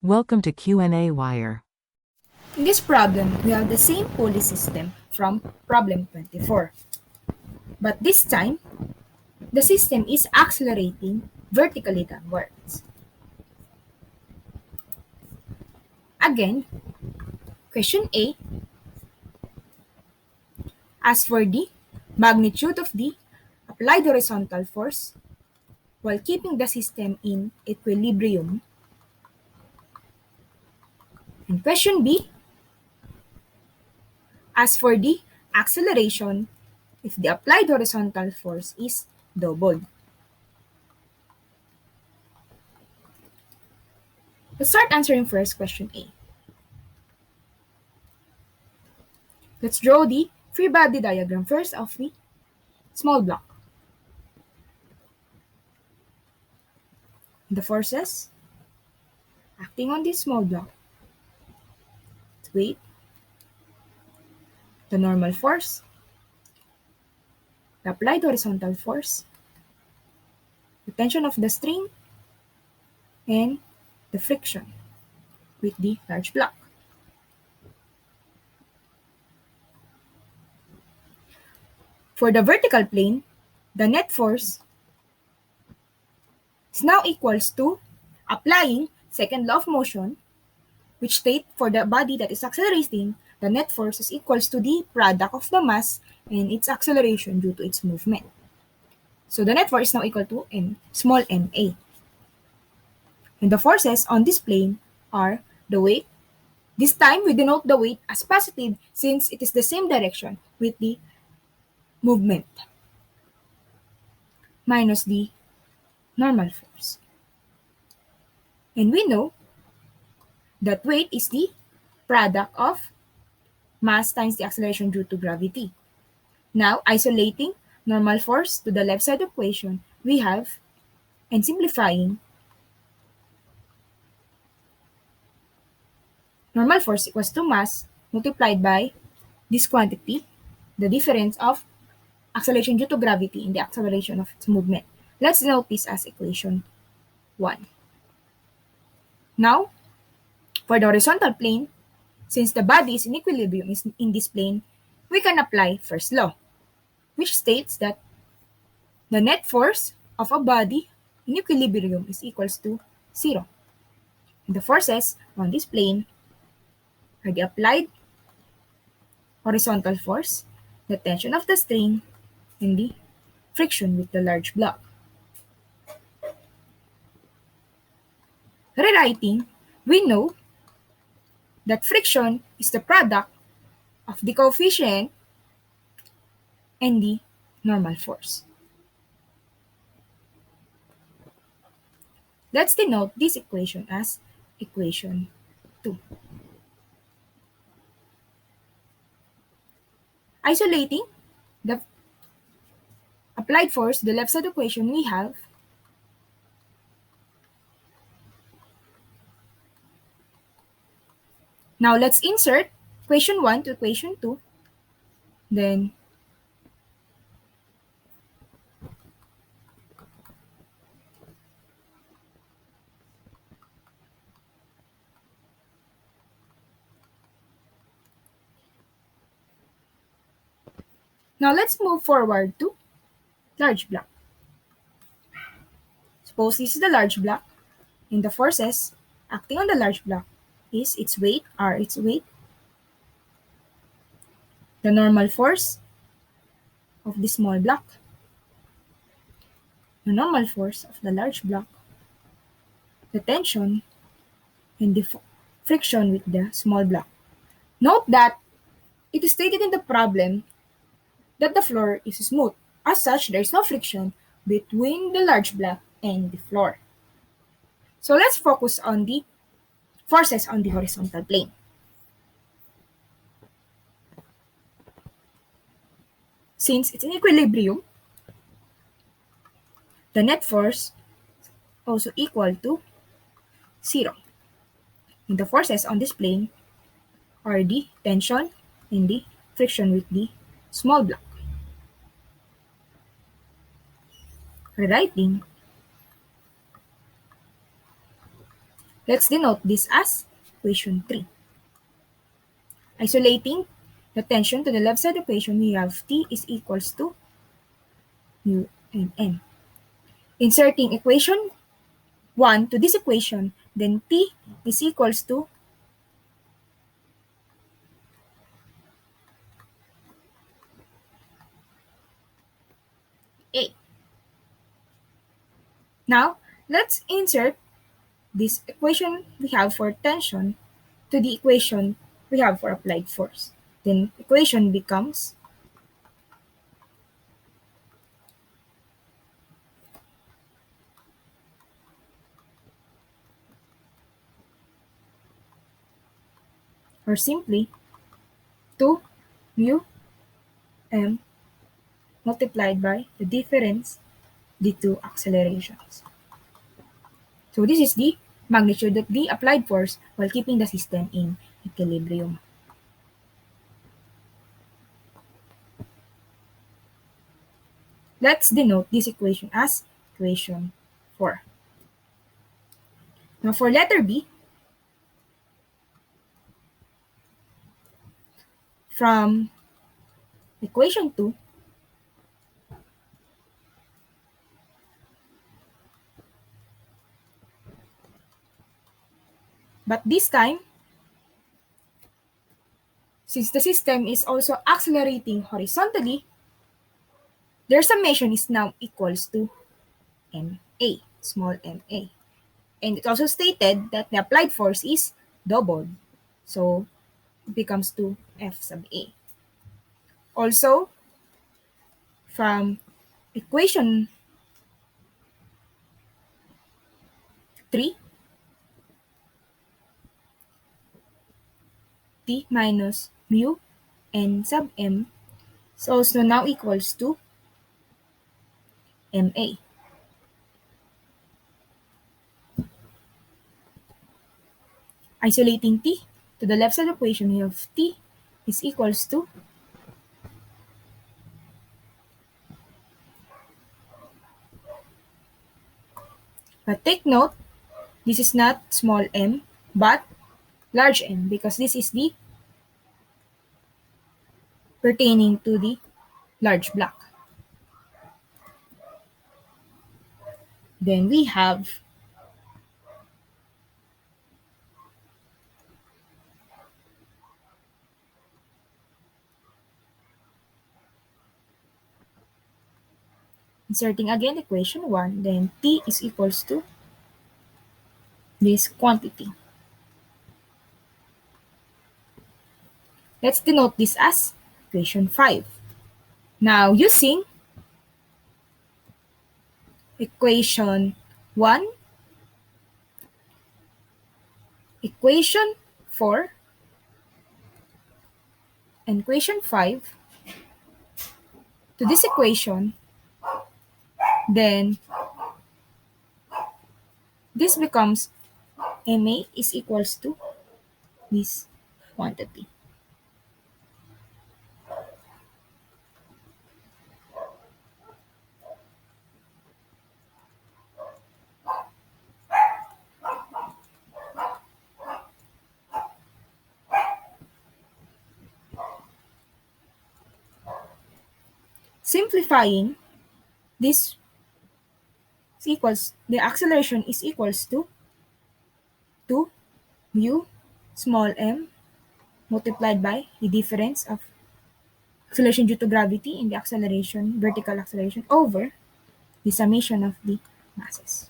Welcome to Q&A Wire. In this problem, we have the same pulley system from problem 24. But this time, the system is accelerating vertically downwards. Again, question A, as for the magnitude of the applied horizontal force while keeping the system in equilibrium. And question B, as for the acceleration if the applied horizontal force is doubled. Let's start answering first question A. Let's draw the free body diagram first of the small block. The forces acting on this small block. Weight, the normal force, the applied horizontal force, the tension of the string, and the friction with the large block. For the vertical plane, the net force is now equals to applying second law of motion, which state for the body that is accelerating, the net force is equals to the product of the mass and its acceleration due to its movement. So the net force is now equal to small ma. And the forces on this plane are the weight. This time, we denote the weight as positive since it is the same direction with the movement minus the normal force. And we know that weight is the product of mass times the acceleration due to gravity. Now, isolating normal force to the left side equation, we have, and simplifying, normal force equals to mass multiplied by this quantity, the difference of acceleration due to gravity in the acceleration of its movement. Let's note this as equation 1. Now, for the horizontal plane, since the body is in equilibrium in this plane, we can apply first law, which states that the net force of a body in equilibrium is equals to 0. And the forces on this plane are the applied horizontal force, the tension of the string, and the friction with the large block. Rewriting, we know that friction is the product of the coefficient and the normal force. Let's denote this equation as equation 2. Isolating the applied force to the left side equation, we have now let's insert equation 1 to equation 2. Then now let's move forward to large block. Suppose this is the large block, and the forces acting on the large block is its weight, the normal force of the small block, the normal force of the large block, the tension, and the friction with the small block. Note that it is stated in the problem that the floor is smooth. As such, there is no friction between the large block and the floor. So let's focus on the forces on the horizontal plane. Since it's in equilibrium, the net force also equal to 0. And the forces on this plane are the tension and the friction with the small block. Rewriting, Let's denote this as equation 3. Isolating the tension to the left side equation, we have T is equals to mu and N. Inserting equation 1 to this equation, then T is equals to A. Now, let's insert this equation we have for tension to the equation we have for applied force. Then equation becomes or simply 2 mu m multiplied by the difference the two accelerations. So this is the magnitude of the applied force while keeping the system in equilibrium. Let's denote this equation as equation 4. Now for letter B, from equation 2, but this time, since the system is also accelerating horizontally, their summation is now equals to ma, small ma. And it also stated that the applied force is doubled. So it becomes 2f sub a. Also, from equation 3, T minus mu n sub m is also now equals to ma. Isolating T to the left side equation, we have T is equals to but take note, this is not small m, but large M because this is the pertaining to the large block. Then we have inserting again equation 1, then T is equals to this quantity. Let's denote this as equation 5. Now, using equation 1, equation 4, and equation 5 to this equation, then this becomes ma is equals to this quantity. Simplifying, this is equals, the acceleration is equals to 2 mu small m multiplied by the difference of acceleration due to gravity in the acceleration, vertical acceleration over the summation of the masses.